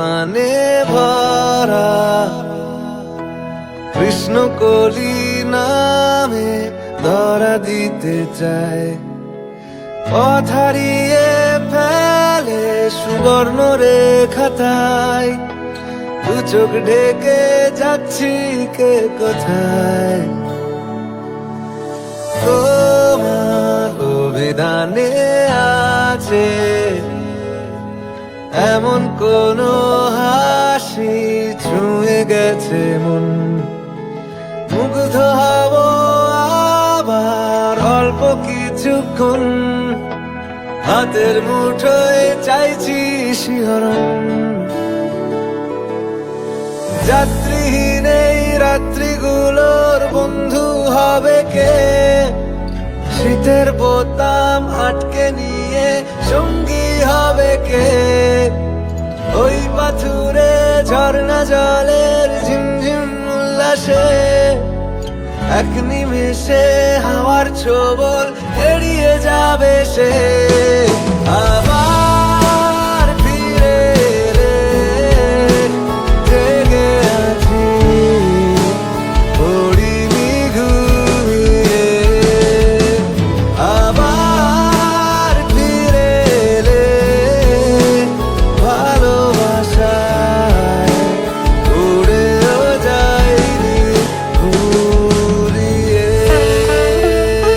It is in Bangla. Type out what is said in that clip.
অভিমানে ভরা কৃষ্ণ কলি নামে ধরা দিতে চায়, পথ হারিয়ে ফেলে সুবর্ণ রেখাতায়, দু চোখ ঢেকে যাচ্ছি কে কোথায়। তোমার অভিধানে আছে এমন কোন হাসি ছুঁয়ে গেছে মন, মুগ্ধ হব আবার অল্প কিছুক্ষণ, হাতের মুঠোয় চাইছি শিহরণ। যাত্রীহীন এই রাত্রিগুলোর বন্ধু হবে কে, শীতের বোতাম আটকে নিয়ে সঙ্গী হবে কে, ওই পাথুরে ঝর্ণা জলের ঝিমঝিম উল্লাসে এক নিমেষে হাওয়ার ছোবল এড়িয়ে যাবে সে।